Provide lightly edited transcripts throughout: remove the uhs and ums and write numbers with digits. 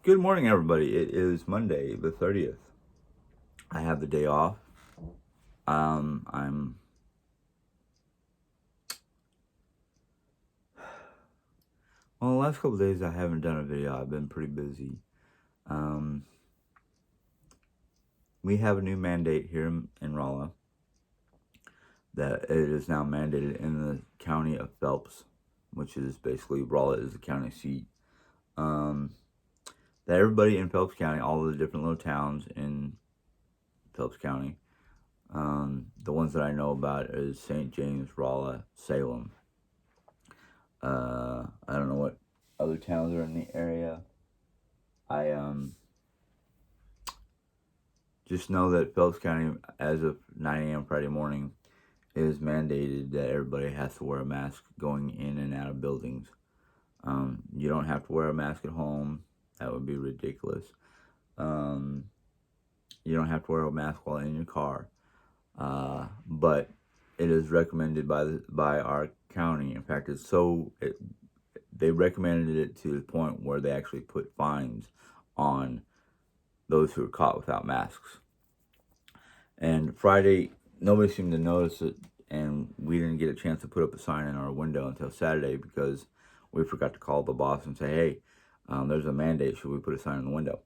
Good morning, everybody. It is Monday, the 30th. I have the day off. I'm well. The last couple of days, I haven't done a video. I've been pretty busy. Um, we have a new mandate here in Rolla that it is now mandated in the county of Phelps, which is basically Rolla is the county seat. Um, that everybody in Phelps County, all of the different little towns in Phelps County, the ones that I know about is St. James, Rolla, Salem. I don't know what other towns are in the area. I just know that Phelps County, as of 9 a.m. Friday morning, is mandated that everybody has to wear a mask going in and out of buildings. You don't have to wear a mask at home. That would be ridiculous. Um, you don't have to wear a mask while in your car. But it is recommended by our county. In fact, they recommended it to the point where they actually put fines on those who are caught without masks. And Friday, nobody seemed to notice it, and we didn't get a chance to put up a sign in our window until Saturday because we forgot to call the boss and say, hey, there's a mandate, should we put a sign in the window?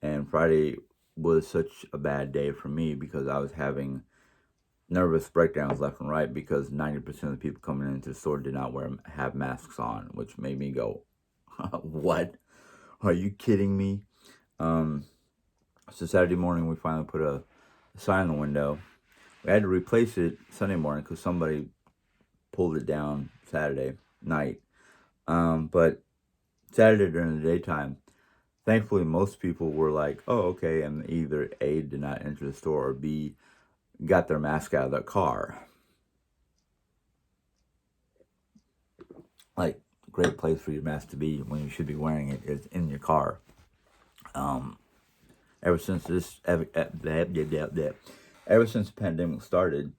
And Friday was such a bad day for me because I was having nervous breakdowns left and right because 90% of the people coming into the store did not have masks on, which made me go, what? Are you kidding me? So Saturday morning, we finally put a sign in the window. We had to replace it Sunday morning because somebody pulled it down Saturday night. But Saturday during the daytime, thankfully, most people were like, oh, okay, and either A, did not enter the store, or B, got their mask out of their car. Like, great place for your mask to be when you should be wearing it is in your car. Ever since ever since the pandemic started,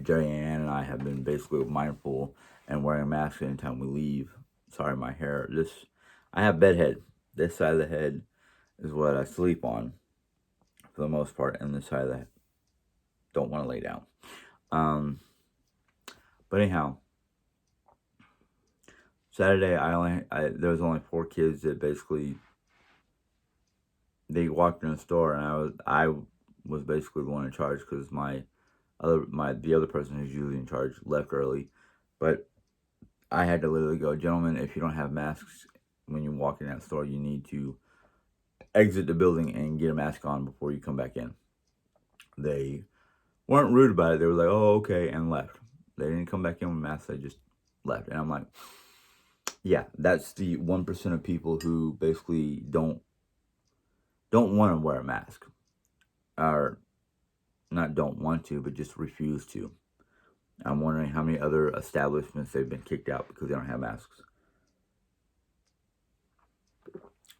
Jerry Ann and I have been basically mindful and wearing masks anytime we leave. Sorry, my hair. I have bedhead. This side of the head is what I sleep on for the most part, and this side of the head don't want to lay down. But anyhow, Saturday there was only 4 kids that basically they walked in the store, and I was basically the one in charge because the other person who's usually in charge left early, but I had to literally go, gentlemen, if you don't have masks when you walk in that store, you need to exit the building and get a mask on before you come back in. They weren't rude about it. They were like, oh, okay, and left. They didn't come back in with masks. They just left. And I'm like, yeah, that's the 1% of people who basically don't want to wear a mask. Or not don't want to, but just refuse to. I'm wondering how many other establishments they've been kicked out because they don't have masks.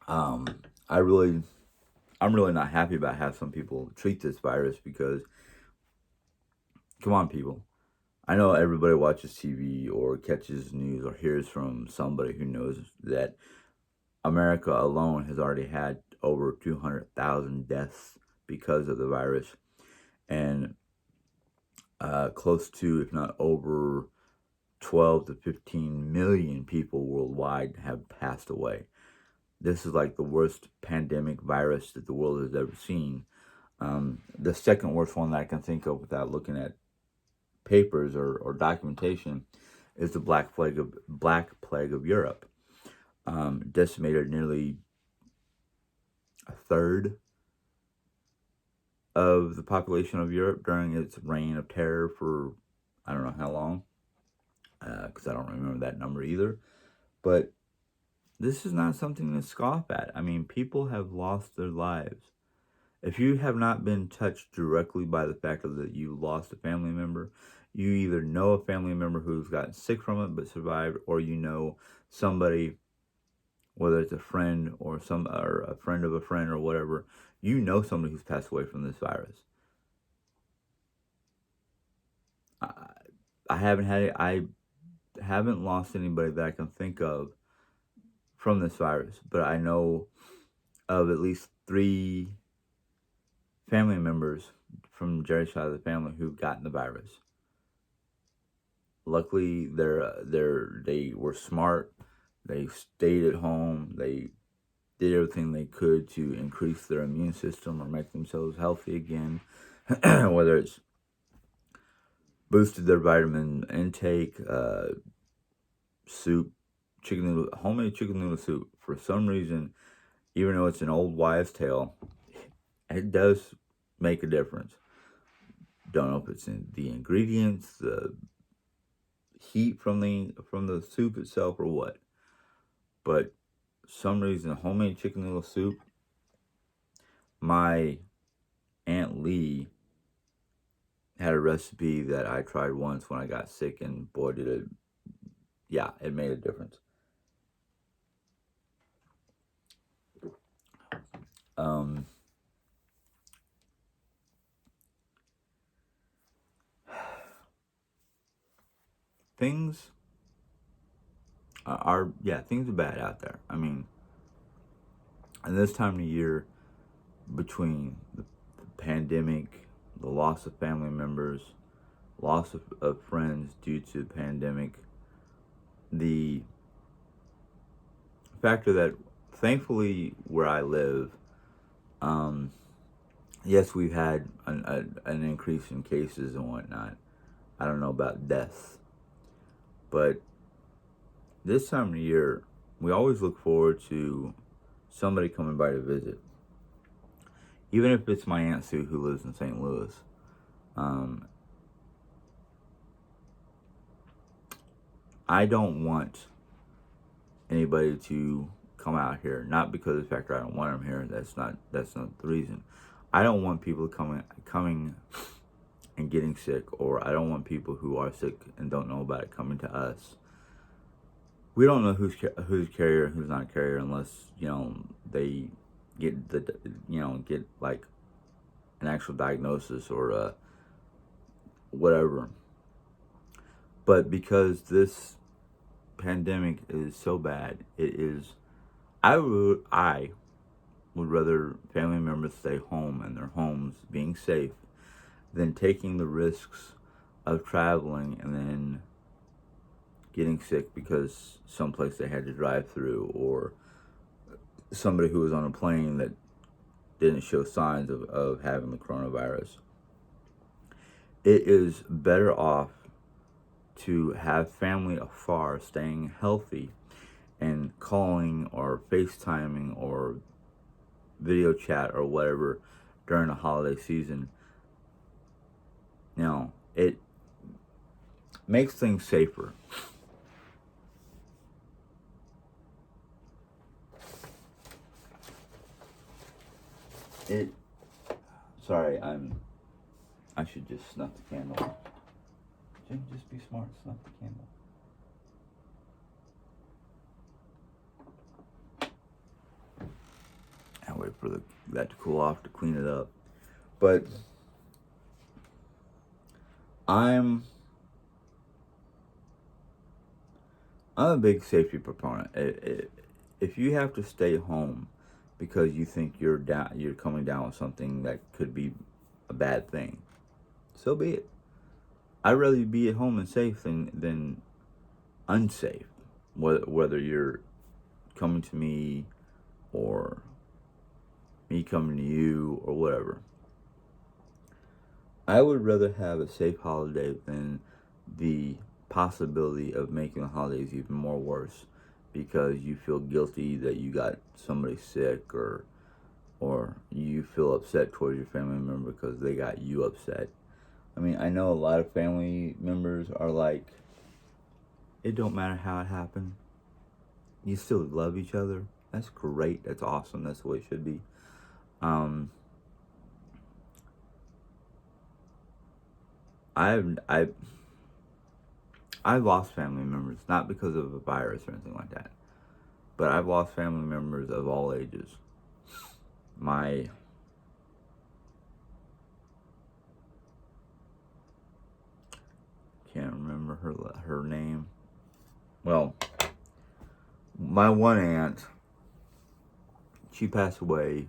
I'm really not happy about how some people treat this virus because, come on, people. I know everybody watches TV or catches news or hears from somebody who knows that America alone has already had over 200,000 deaths because of the virus, and close to, if not over, 12 to 15 million people worldwide have passed away. This is like the worst pandemic virus that the world has ever seen. The second worst one that I can think of without looking at papers or documentation is the Black Plague of Europe. Decimated nearly a third of the population of Europe during its reign of terror for I don't know how long, because I don't remember that number either. But this is not something to scoff at. I mean, people have lost their lives. If you have not been touched directly by the fact that you lost a family member, you either know a family member who's gotten sick from it but survived, or you know somebody, whether it's a friend or a friend of a friend or whatever, you know somebody who's passed away from this virus. I haven't lost anybody that I can think of from this virus, but I know of at least 3 family members from Jerry's side of the family who've gotten the virus. Luckily, they were smart. They stayed at home. They did everything they could to increase their immune system or make themselves healthy again. Whether it's boosted their vitamin intake, soup, homemade chicken noodle soup. For some reason, even though it's an old wives' tale, it does make a difference. Don't know if it's in the ingredients, the heat from the soup itself, or what. But some reason, homemade chicken noodle soup. My Aunt Lee had a recipe that I tried once when I got sick, and boy, did it! Yeah, it made a difference. Things things are bad out there. I mean, and this time of year, between the pandemic, the loss of family members, loss of friends due to the pandemic, the factor that thankfully where I live, yes, we've had an increase in cases and whatnot. I don't know about deaths, but this time of year, we always look forward to somebody coming by to visit. Even if it's my Aunt Sue who lives in St. Louis. I don't want anybody to come out here, not because of the fact that I don't want them here. That's not the reason. I don't want people coming and getting sick, or I don't want people who are sick and don't know about it coming to us. We don't know who's carrier and who's not carrier unless they get like an actual diagnosis or whatever. But because this pandemic is so bad, I would rather family members stay home in their homes being safe than taking the risks of traveling and then getting sick because someplace they had to drive through, or somebody who was on a plane that didn't show signs of having the coronavirus. It is better off to have family afar staying healthy and calling or FaceTiming or video chat or whatever during the holiday season. Now, it makes things safer. Sorry, I should just snuff the candle. Jim, just be smart, snuff the candle. And wait for that to cool off to clean it up. But I'm a big safety proponent. If you have to stay home because you think you're coming down with something that could be a bad thing, so be it. I'd rather be at home and safe than unsafe. Whether you're coming to me or me coming to you or whatever. I would rather have a safe holiday than the possibility of making the holidays even more worse because you feel guilty that you got somebody sick, or you feel upset towards your family member because they got you upset. I mean, I know a lot of family members are like, it don't matter how it happened. You still love each other. That's great. That's awesome. That's the way it should be. I've lost family members, not because of a virus or anything like that, but I've lost family members of all ages. My can't remember her name. Well, My one aunt, she passed away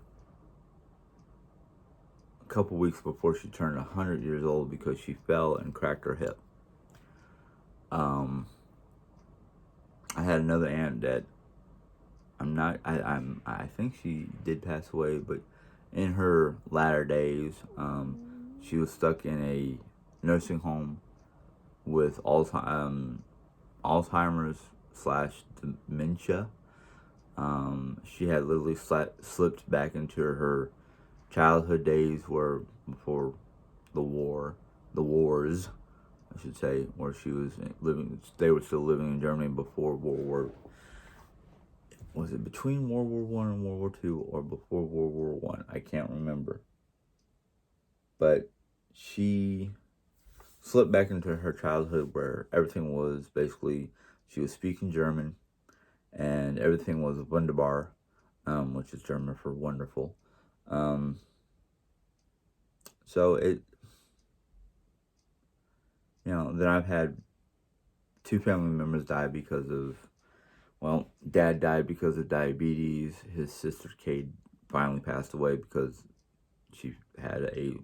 a couple weeks before she turned 100 years old because she fell and cracked her hip. I had another aunt that I think she did pass away, but in her latter days, she was stuck in a nursing home with Alzheimer's slash dementia. She had literally slipped back into her childhood days where before the wars, I should say, where she was living. They were still living in Germany before World War. Was it between World War One and World War Two, or before World War One? I can't remember. But she slipped back into her childhood where everything was basically, she was speaking German, and everything was wunderbar, which is German for wonderful. So it, then I've had two family members die because of, well, Dad died because of diabetes. His sister Kate finally passed away because she had a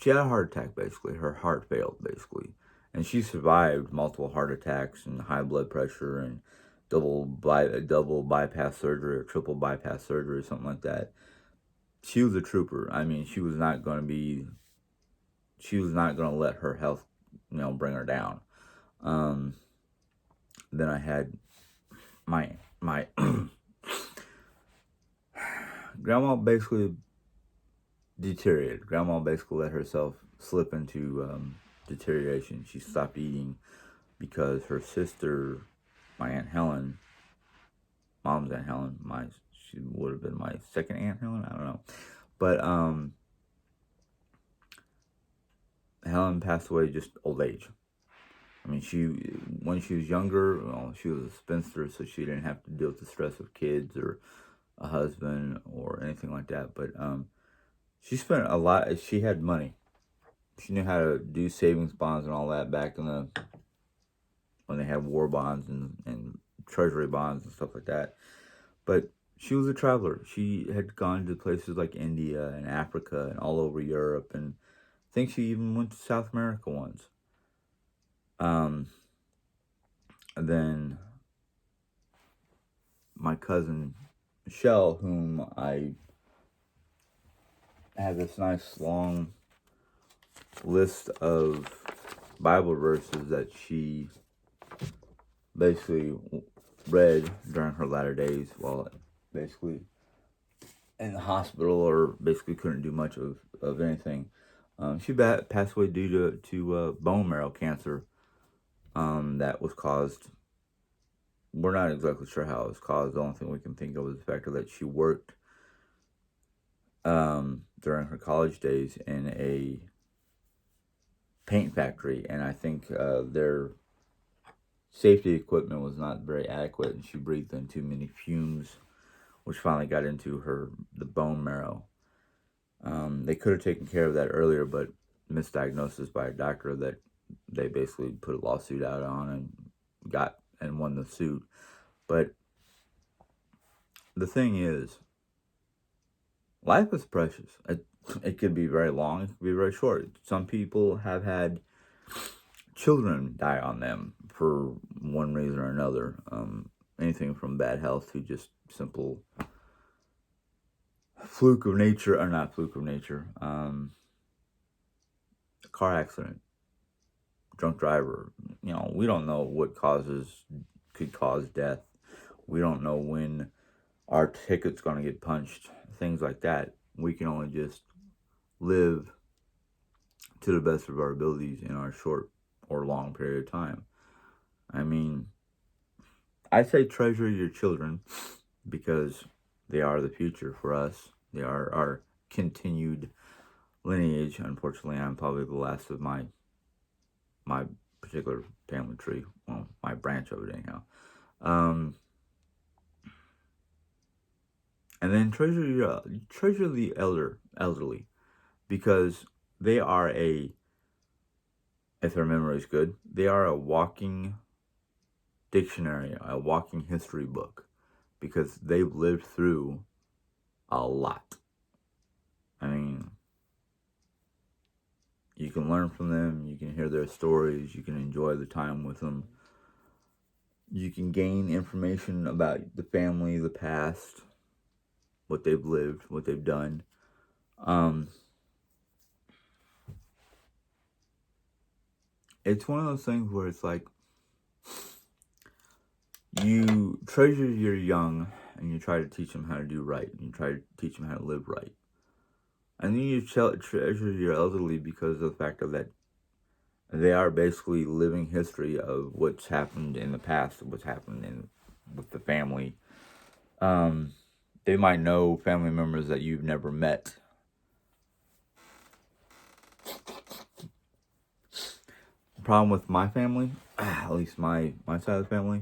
heart attack. Basically, her heart failed, basically, and she survived multiple heart attacks and high blood pressure and double bypass surgery or triple bypass surgery or something like that. She was a trooper. I mean, she was not going to let her health, bring her down. Then I had my grandma basically deteriorated. Grandma basically let herself slip into deterioration. She stopped eating because her sister, my Aunt Helen, mom's Aunt Helen, she would have been my second Aunt Helen, I don't know. But Helen passed away just old age. I mean, when she was younger, she was a spinster, so she didn't have to deal with the stress of kids or a husband or anything like that. But she spent a lot. She had money. She knew how to do savings bonds and all that back in when they had war bonds and treasury bonds and stuff like that. But she was a traveler. She had gone to places like India and Africa and all over Europe, and I think she even went to South America once. And then my cousin Michelle, whom I have this nice long list of Bible verses that she basically read during her latter days while basically in the hospital, or basically couldn't do much of anything. She passed away due to bone marrow cancer that was caused. We're not exactly sure how it was caused. The only thing we can think of is the fact that she worked during her college days in a paint factory, and I think their safety equipment was not very adequate, and she breathed in too many fumes, which finally got into the bone marrow. They could have taken care of that earlier, but misdiagnosis by a doctor that they basically put a lawsuit out on and won the suit. But the thing is, life is precious. It could be very long, it could be very short. Some people have had children die on them for one reason or another. Anything from bad health to just simple fluke of nature, or not fluke of nature. Car accident, drunk driver. We don't know what could cause death. We don't know when our ticket's going to get punched. Things like that. We can only just live to the best of our abilities in our short or long period of time. I mean, I say treasure your children because they are the future for us. They are our continued lineage. Unfortunately, I'm probably the last of my particular family tree. Well, my branch of it anyhow. And then treasure the elderly, because they are if their memory is good, they are a walking dictionary, a walking history book, because they've lived through a lot. I mean, you can learn from them, you can hear their stories, you can enjoy the time with them. You can gain information about the family, the past, what they've lived, what they've done. It's one of those things where it's like you treasure your young and you try to teach them how to do right, and you try to teach them how to live right. And then you treasure your elderly because of the fact of that they are basically living history of what's happened in the past, what's happened with the family. They might know family members that you've never met. The problem with my family, at least my side of the family,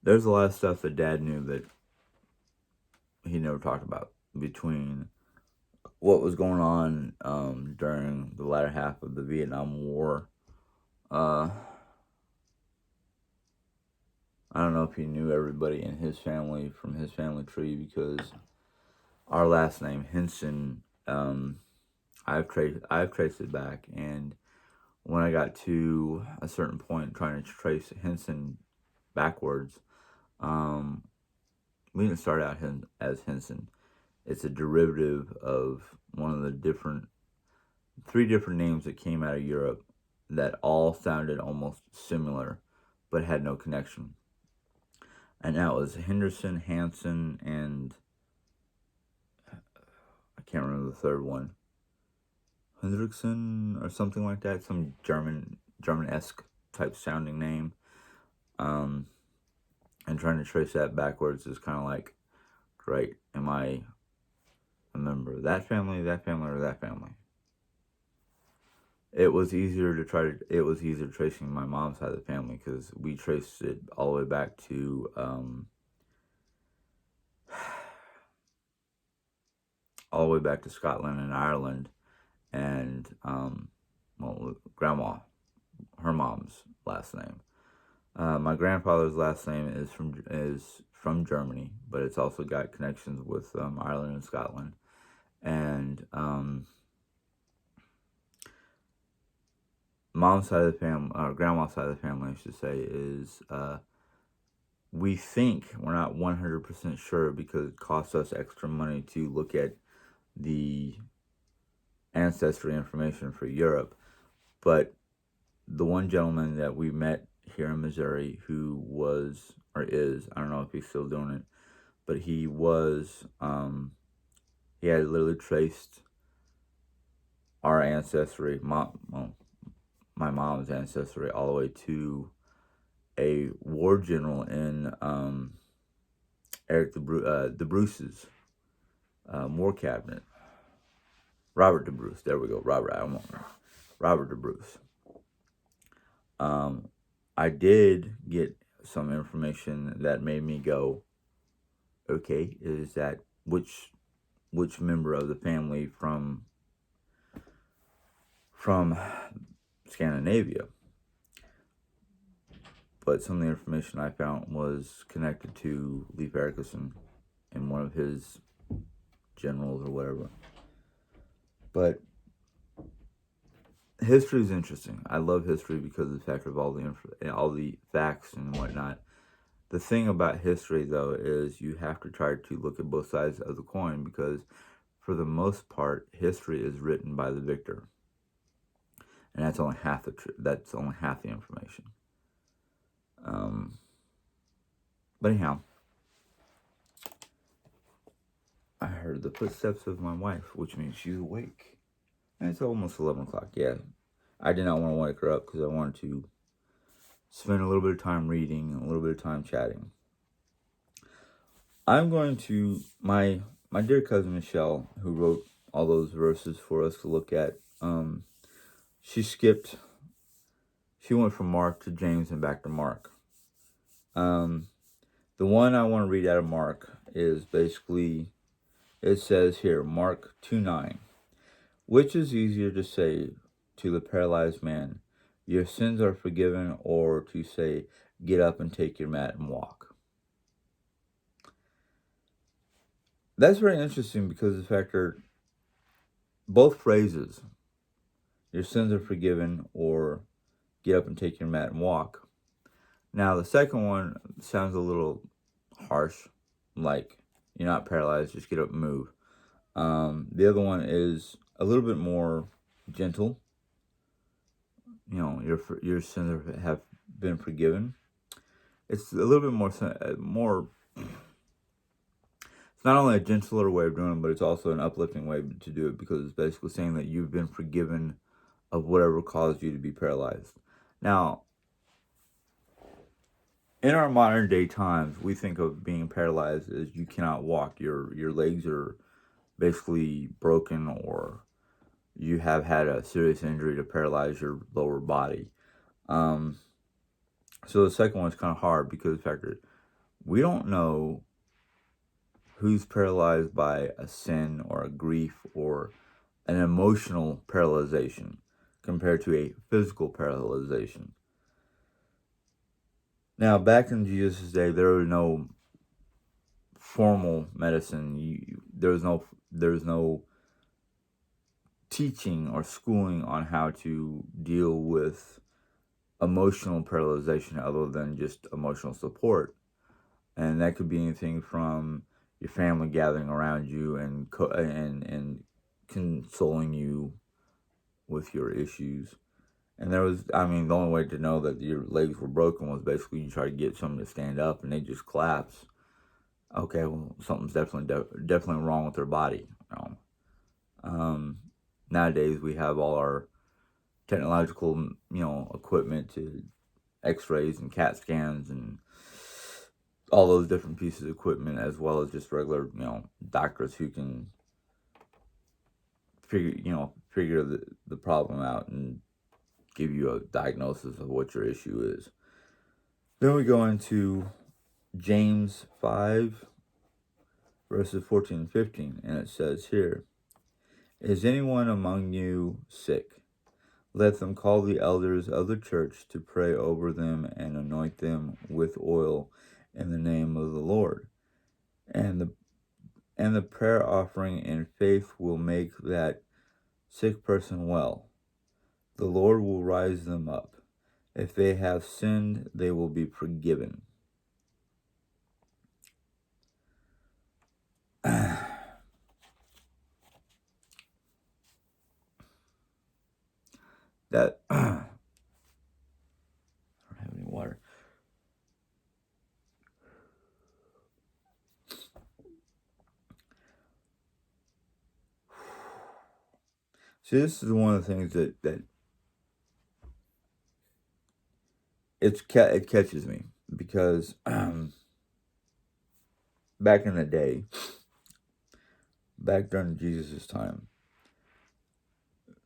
there's a lot of stuff that Dad knew that he never talked about, between what was going on during the latter half of the Vietnam War. I don't know if he knew everybody in his family from his family tree, because our last name, Henson, I've traced it back, and when I got to a certain point trying to trace Henson backwards, we didn't start out as Henson. It's a derivative of one of the three different names that came out of Europe that all sounded almost similar, but had no connection. And that was Henderson, Hansen, and I can't remember the third one. Hendrickson or something like that, some German-esque type sounding name. And trying to trace that backwards is kind of like, great, am I a member of that family, or that family? It was easier tracing my mom's side of the family, because we traced it all the way back to Scotland and Ireland, and Grandma, her mom's last name. My grandfather's last name is from Germany, but it's also got connections with Ireland and Scotland. And mom's side of the family, or grandma's side of the family, I should say, is we think, we're not 100% sure, because it costs us extra money to look at the ancestry information for Europe. But the one gentleman that we met here in Missouri, who was, or is, I don't know if he's still doing it, but he had literally traced our ancestry, my mom's ancestry, all the way to a war general in Eric the Bruce's war cabinet. Robert DeBruce, there we go, Robert DeBruce. I did get some information that made me go, okay, is that which member of the family from Scandinavia? But some of the information I found was connected to Leif Erikson and one of his generals or whatever. But history is interesting. I love history because of the fact of all the facts and whatnot. The thing about history, though, is you have to try to look at both sides of the coin, because for the most part, history is written by the victor, and that's only half the information. But anyhow, I heard the footsteps of my wife, which means she's awake, and it's almost 11 o'clock. Yeah, I did not want to wake her up, because I wanted to spend a little bit of time reading, a little bit of time chatting. I'm going to, my dear cousin Michelle, who wrote all those verses for us to look at, she went from Mark to James and back to Mark. The one I want to read out of Mark is basically, it says here, Mark 2:9. Which is easier to say, to the paralyzed man, "Your sins are forgiven," or to say, "Get up and take your mat and walk." That's very interesting because the fact that both phrases, "Your sins are forgiven," or "Get up and take your mat and walk." Now, the second one sounds a little harsh, like, "You're not paralyzed, just get up and move." The other one is a little bit more gentle. Your sins have been forgiven. It's a little bit more. It's not only a gentler way of doing it, but it's also an uplifting way to do it, because it's basically saying that you've been forgiven of whatever caused you to be paralyzed. Now, in our modern day times, we think of being paralyzed as you cannot walk. Your legs are basically broken, or you have had a serious injury to paralyze your lower body. So the second one is kind of hard, because of the fact that we don't know who's paralyzed by a sin or a grief or an emotional paralyzation compared to a physical paralyzation. Now, back in Jesus' day, there was no formal medicine. There was no teaching or schooling on how to deal with emotional paralyzation other than just emotional support. And that could be anything from your family gathering around you and consoling you with your issues. And the only way to know that your legs were broken was basically you try to get someone to stand up and they just collapse. Okay, well, something's definitely wrong with their body. Nowadays we have all our technological, equipment to X-rays and CAT scans and all those different pieces of equipment, as well as just regular, doctors who can figure the problem out and give you a diagnosis of what your issue is. Then we go into James 5, verses 14 and 15, and it says here, "Is anyone among you sick? Let them call the elders of the church to pray over them and anoint them with oil in the name of the Lord. And the prayer offering in faith will make that sick person well. The Lord will rise them up. If they have sinned, they will be forgiven." That I don't have any water. See, this is one of the things that it catches me, because back in the day, back during Jesus' time,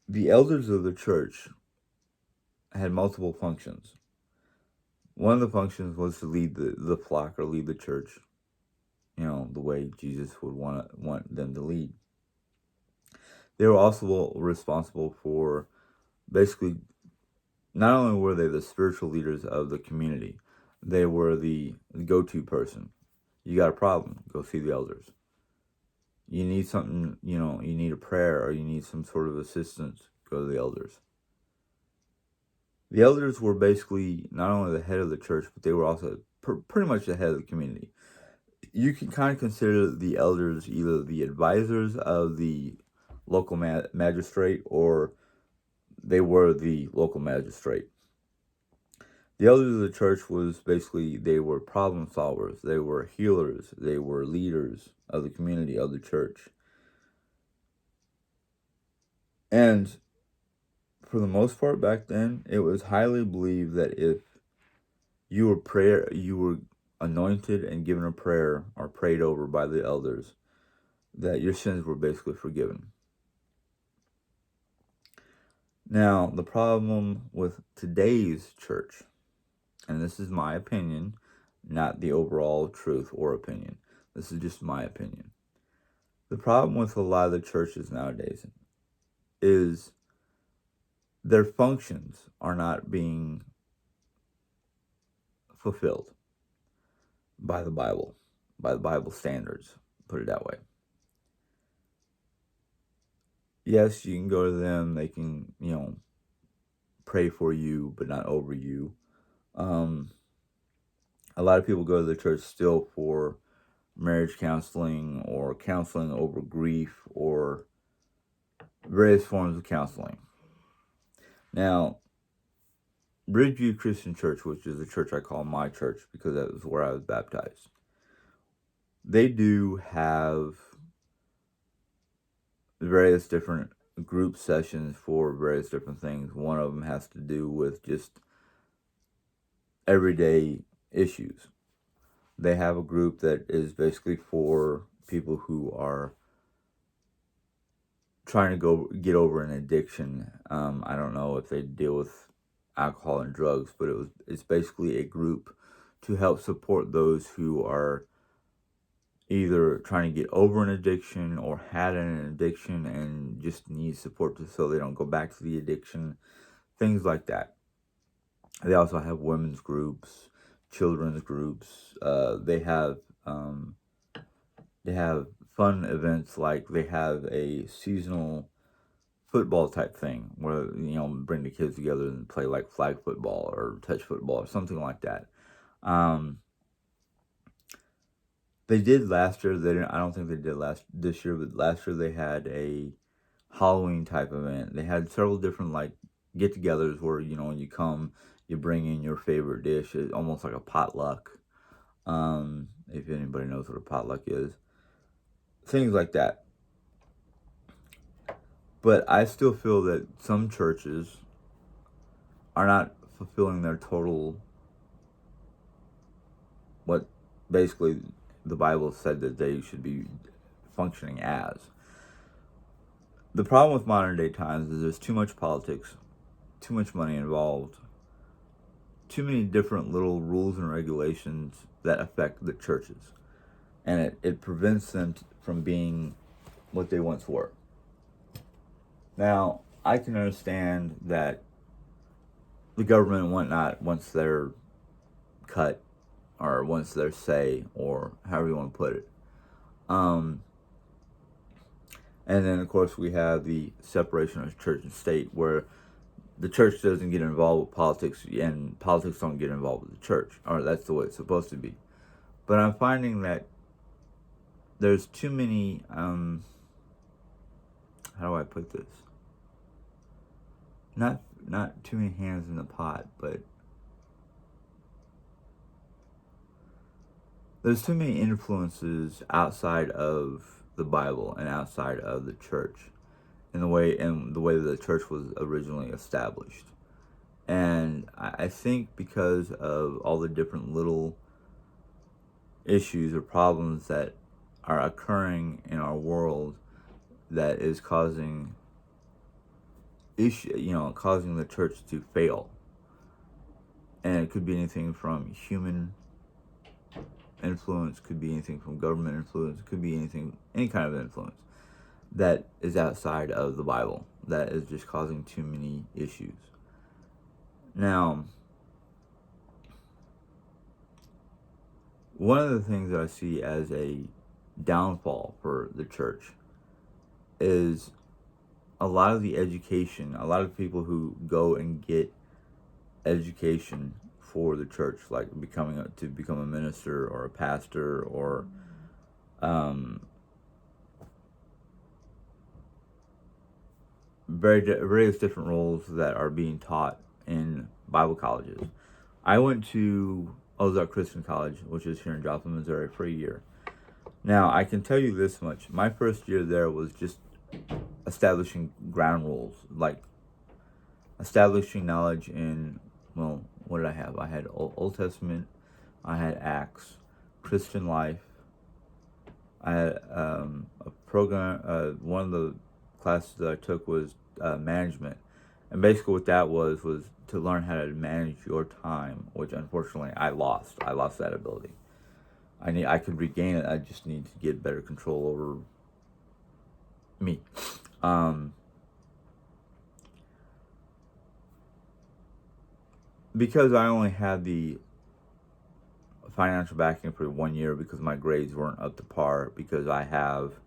the elders of the church had multiple functions. One of the functions was to lead the flock, or lead the church, the way Jesus would want them to lead. They were also responsible for, basically, not only were they the spiritual leaders of the community, they were the go-to person. You got a problem, go see the elders. You need something, you need a prayer, or you need some sort of assistance, go to the elders. The elders were basically not only the head of the church, but they were also pretty much the head of the community. You can kind of consider the elders either the advisors of the local magistrate, or they were the local magistrate. The elders of the church was basically, they were problem solvers, they were healers, they were leaders of the community, of the church. And for the most part back then, it was highly believed that if you were anointed and given a prayer or prayed over by the elders, that your sins were basically forgiven. Now, the problem with today's church, and this is my opinion, not the overall truth or opinion, this is just my opinion. The problem with a lot of the churches nowadays is their functions are not being fulfilled by the Bible, by the Bible standards, put it that way. Yes, you can go to them, they can, pray for you, but not over you. A lot of people go to the church still for marriage counseling or counseling over grief or various forms of counseling. Now, Bridgeview Christian Church, which is the church I call my church because that was where I was baptized, they do have various different group sessions for various different things. One of them has to do with just everyday issues. They have a group that is basically for people who are trying to get over an addiction. I don't know if they deal with alcohol and drugs, but it's basically a group to help support those who are either trying to get over an addiction or had an addiction and just need support so they don't go back to the addiction, things like that. They also have women's groups, children's groups. They have fun events, like they have a seasonal football type thing where bring the kids together and play like flag football or touch football or something like that. They did last year. I don't think they did this year, but last year they had a Halloween type event. They had several different like get-togethers where when you come, you bring in your favorite dish. It's almost like a potluck. If anybody knows what a potluck is, things like that. But I still feel that some churches are not fulfilling their total, what basically the Bible said that they should be functioning as. The problem with modern day times is there's too much politics, too much money involved, too many different little rules and regulations that affect the churches. And it prevents them from being what they once were. Now, I can understand that the government and whatnot, once they're cut, or once they're say, or however you want to put it. And then, of course, we have the separation of church and state, where the church doesn't get involved with politics, and politics don't get involved with the church. Or that's the way it's supposed to be. But I'm finding that there's too many, how do I put this? Not too many hands in the pot, but there's too many influences outside of the Bible and outside of the church in the way that the church was originally established. And I think because of all the different little issues or problems that are occurring in our world that is causing the church to fail. And it could be anything from human influence, could be anything from government influence, could be any kind of influence that is outside of the Bible that is just causing too many issues. Now, one of the things that I see as a downfall for the church is a lot of the education, a lot of people who go and get education for the church, like to become a minister or a pastor or various different roles that are being taught in Bible colleges. I went to Ozark Christian College, which is here in Joplin, Missouri, for a year. Now, I can tell you this much. My first year there was just establishing ground rules, like establishing knowledge in, well, what did I have? I had Old Testament, I had Acts, Christian life, I had a program, one of the classes that I took was management. And basically what that was to learn how to manage your time, which unfortunately I lost. I lost that ability. I could regain it. I just need to get better control over me. because I only had the financial backing for 1 year because my grades weren't up to par, because I have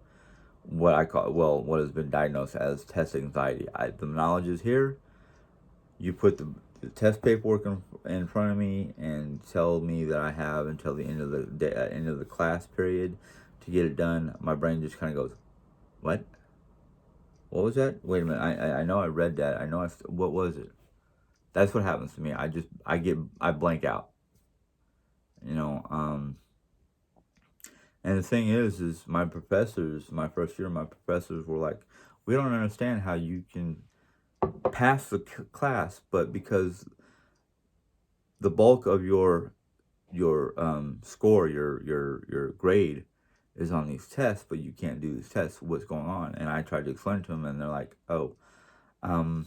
what I call, well, what has been diagnosed as test anxiety. The knowledge is here. You put the test paperwork in front of me and tell me that I have until the end of the day, end of the class period to get it done. My brain just kind of goes, "What? What was that? Wait a minute. I know I read that. I know what was it?" That's what happens to me. I blank out. You know. And the thing is my professors, my first year, my professors were like, "We don't understand how you can pass the class, but because the bulk of your score, your grade is on these tests, but you can't do these tests. What's going on?" And I tried to explain to them, and they're like, "Oh, um,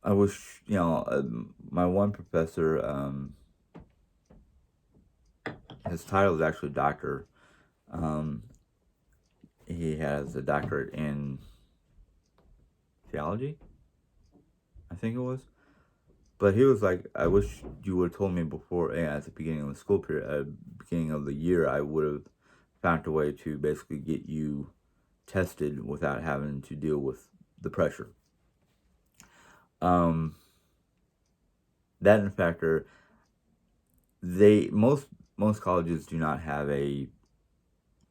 I wish, my one professor, his title is actually doctor. Um, he has a doctorate in theology, I think it was." But he was like, "I wish you would have told me before, at the beginning of the school period, at the beginning of the year, I would have found a way to basically get you tested without having to deal with the pressure." Um, that in factor, most colleges do not have a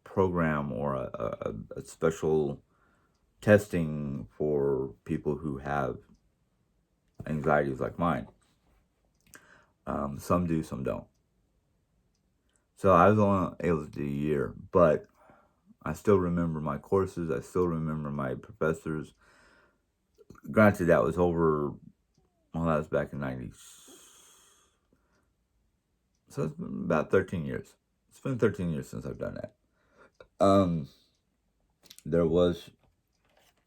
program or a special testing for people who have anxieties like mine. Some do, some don't. So I was only able to do a year, but I still remember my courses. I still remember my professors. Granted, that was that was back in 90s. So it's been about 13 years. It's been 13 years since I've done that. There was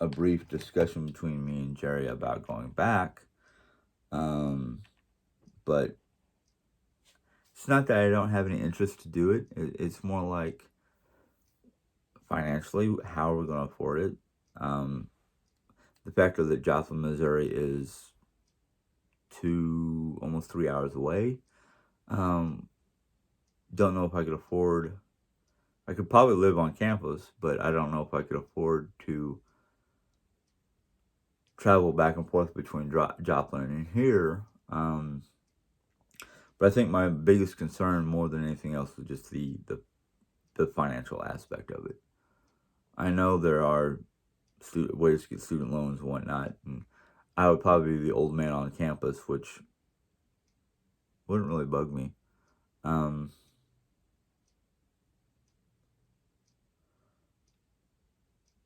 a brief discussion between me and Jerry about going back. But it's not that I don't have any interest to do it. It's more like, financially, how are we going to afford it? The fact that Joplin, Missouri is almost 3 hours away. Don't know if I could afford. I could probably live on campus, but I don't know if I could afford to travel back and forth between Joplin and here. But I think my biggest concern, more than anything else, is just the financial aspect of it. I know there are ways to get student loans and whatnot, and I would probably be the old man on campus, which wouldn't really bug me.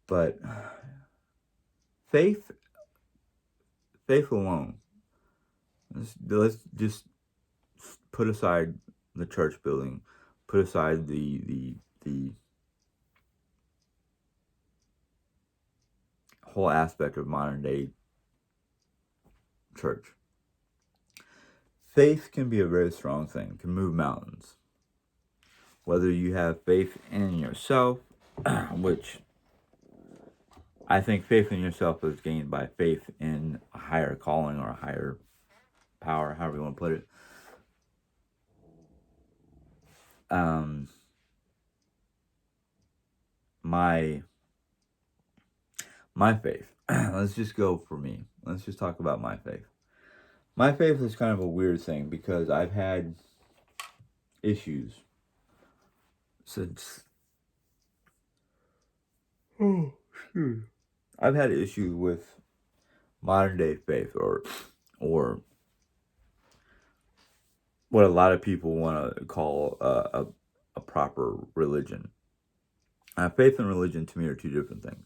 But faith alone. Let's just put aside the church building, put aside the whole aspect of modern day church. Faith can be a very strong thing, can move mountains. Whether you have faith in yourself, which I think faith in yourself is gained by faith in a higher calling or a higher power, however you want to put it. My faith. Let's just go for me. Let's just talk about my faith. My faith is kind of a weird thing because I've had issues since. Oh, excuse. I've had issues with modern day faith, or what a lot of people want to call a proper religion. Faith and religion to me are two different things.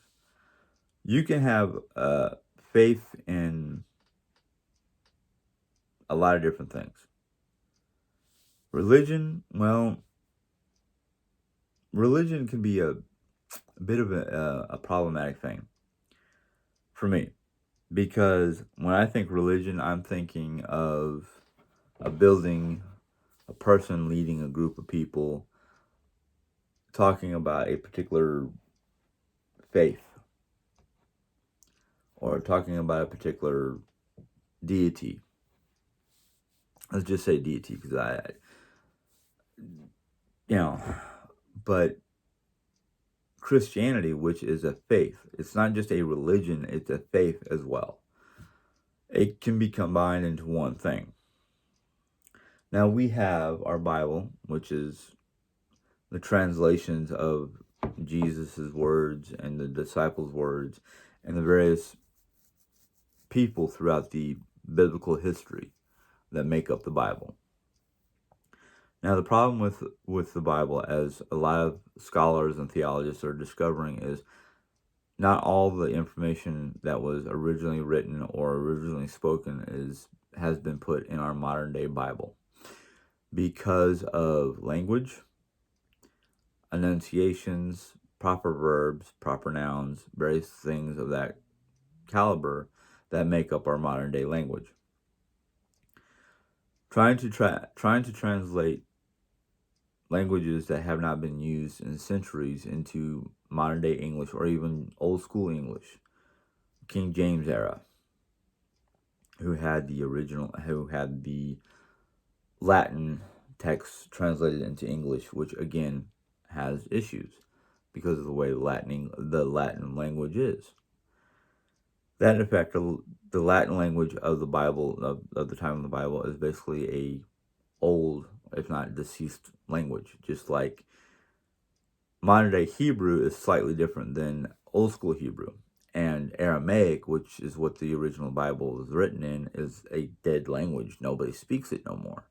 You can have faith in a lot of different things. Religion, well, religion can be a bit of a problematic thing for me, because when I think religion, I'm thinking of a building, a person leading a group of people, talking about a particular faith, or talking about a particular deity. Let's just say deity, because but Christianity, which is a faith, it's not just a religion, it's a faith as well. It can be combined into one thing. Now we have our Bible, which is the translations of Jesus' words and the disciples' words and the various people throughout the biblical history that make up the Bible. Now, the problem with the Bible, as a lot of scholars and theologists are discovering, is not all the information that was originally written or originally spoken has been put in our modern day Bible because of language, enunciations, proper verbs, proper nouns, various things of that caliber that make up our modern day language. Trying to translate languages that have not been used in centuries into modern day English or even old school English, King James era, who had the Latin text translated into English, which again has issues because of the way the Latin language is. That in effect, the Latin language of the Bible, of the time of the Bible, is basically a old, if not deceased, language. Just like modern day Hebrew is slightly different than old school Hebrew. And Aramaic, which is what the original Bible was written in, is a dead language. Nobody speaks it no more.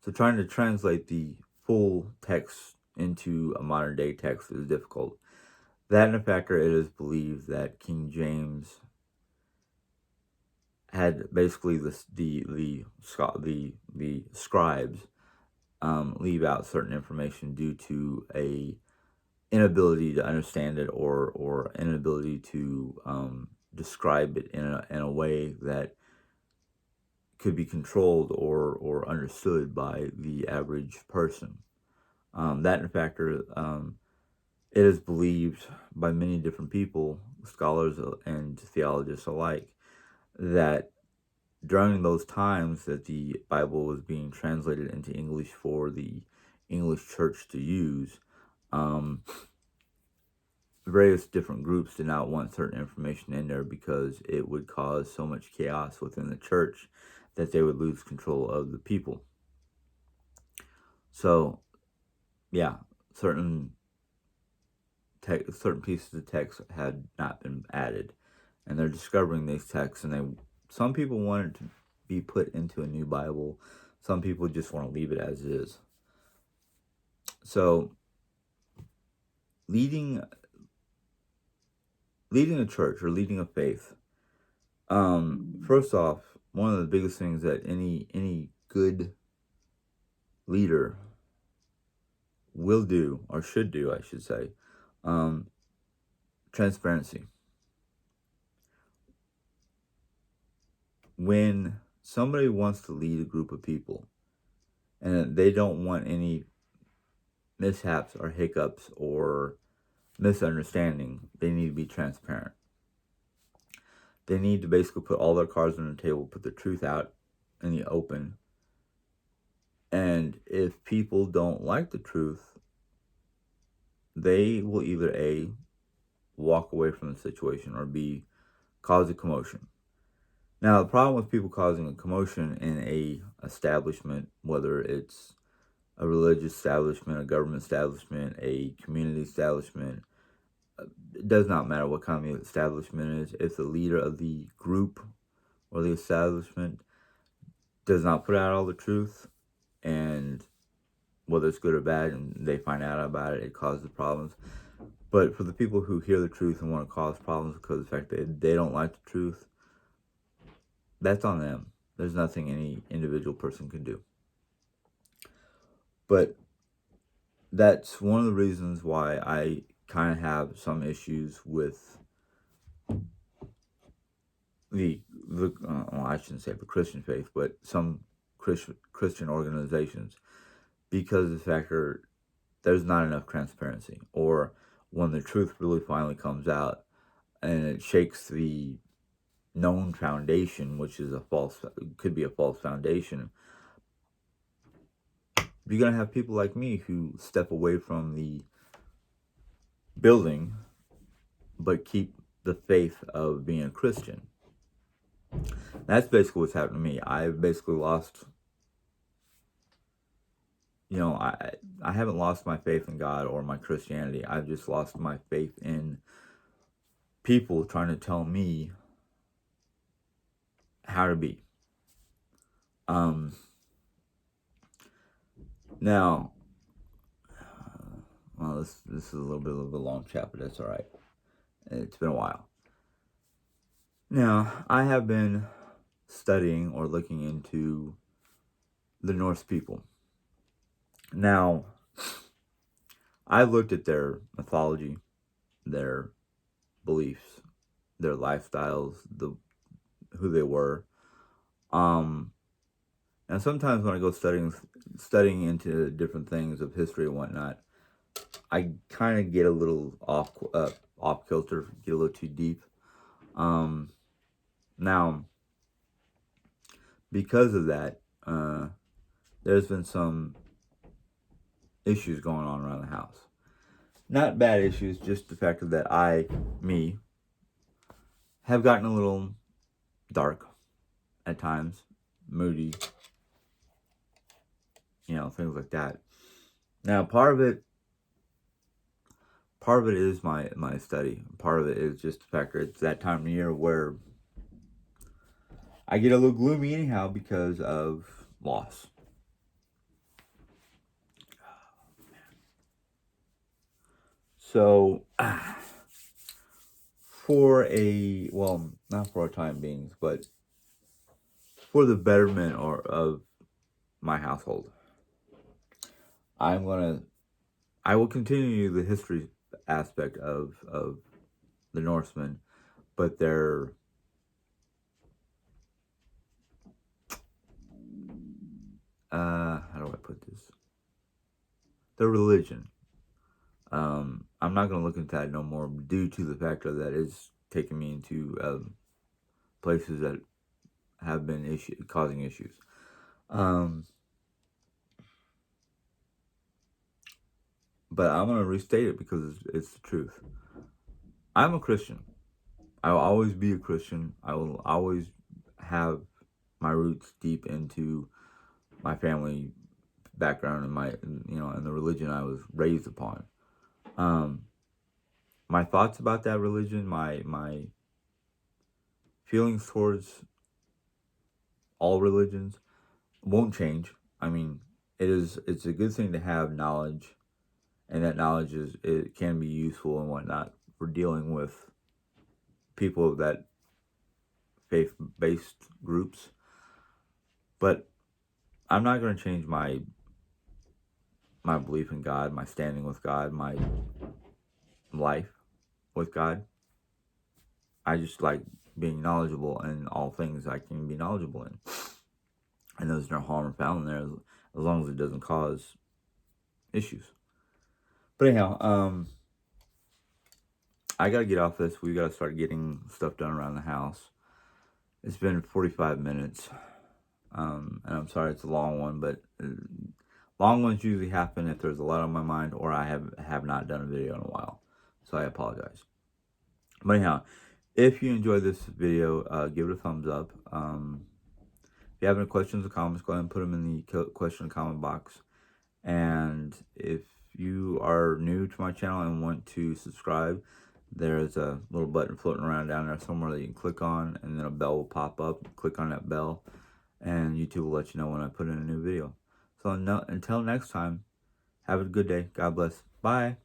So trying to translate the full text into a modern day text is difficult. That in a factor, it is believed that King James had basically the scribes leave out certain information due to a inability to understand it or inability to describe it in a way that could be controlled or understood by the average person. That in factor, it is believed by many different people, scholars and theologists alike, that during those times that the Bible was being translated into English for the English church to use, various different groups did not want certain information in there because it would cause so much chaos within the church that they would lose control of the people. So, yeah, certain pieces of text had not been added, and they're discovering these texts, and some people want it to be put into a new Bible. Some people just want to leave it as is. So, leading a church or leading a faith, first off, one of the biggest things that any good leader will do, or should do, I should say, transparency. When somebody wants to lead a group of people and they don't want any mishaps or hiccups or misunderstanding, they need to be transparent. They need to basically put all their cards on the table, put the truth out in the open. And if people don't like the truth, they will either A, walk away from the situation, or B, cause a commotion. Now, the problem with people causing a commotion in a establishment, whether it's a religious establishment, a government establishment, a community establishment, it does not matter what kind of establishment it is. If the leader of the group or the establishment does not put out all the truth, and whether it's good or bad, and they find out about it, it causes problems. But for the people who hear the truth and want to cause problems because of the fact that they don't like the truth, that's on them. There's nothing any individual person can do. But that's one of the reasons why I kind of have some issues with I shouldn't say the Christian faith, but some Christian organizations, because of the fact that there's not enough transparency, or when the truth really finally comes out and it shakes the known foundation, which is could be a false foundation, you're going to have people like me who step away from the building but keep the faith of being a Christian. That's basically what's happened to me. I've basically lost, I haven't lost my faith in God or my Christianity. I've just lost my faith in people trying to tell me how to be. Now, well, this is a little bit of a long chat, but that's all right. It's been a while. Now, I have been studying or looking into the Norse people. Now, I looked at their mythology, their beliefs, their lifestyles, who they were. And sometimes when I go studying into different things of history and whatnot, I kind of get a little off kilter, get a little too deep. Now, because of that, there's been some issues going on around the house. Not bad issues, just the fact that have gotten a little dark at times, moody, things like that. Now, part of it is my study. Part of it is just the fact that it's that time of year where I get a little gloomy anyhow because of loss. So, not for a time being, but for the betterment of my household, I will continue the history aspect of the Norsemen, but their how do I put this? Their religion. I'm not going to look into that no more due to the fact that it's taking me into places that have been causing issues. But I'm going to restate it because it's the truth. I'm a Christian. I will always be a Christian. I will always have my roots deep into my family background and the religion I was raised upon. My thoughts about that religion, my feelings towards all religions won't change. I mean, it's a good thing to have knowledge, and that knowledge it can be useful and whatnot for dealing with people of that faith-based groups. But I'm not going to change my belief in God, my standing with God, my life with God. I just like being knowledgeable in all things I can be knowledgeable in. And there's no harm found in there as long as it doesn't cause issues. But anyhow, I gotta get off this. We gotta start getting stuff done around the house. It's been 45 minutes. And I'm sorry it's a long one, but long ones usually happen if there's a lot on my mind or I have not done a video in a while. So I apologize. But anyhow, if you enjoyed this video, give it a thumbs up. If you have any questions or comments, go ahead and put them in the question and comment box. And if you are new to my channel and want to subscribe, there's a little button floating around down there somewhere that you can click on, and then a bell will pop up. Click on that bell, and YouTube will let you know when I put in a new video. So until next time, have a good day. God bless. Bye.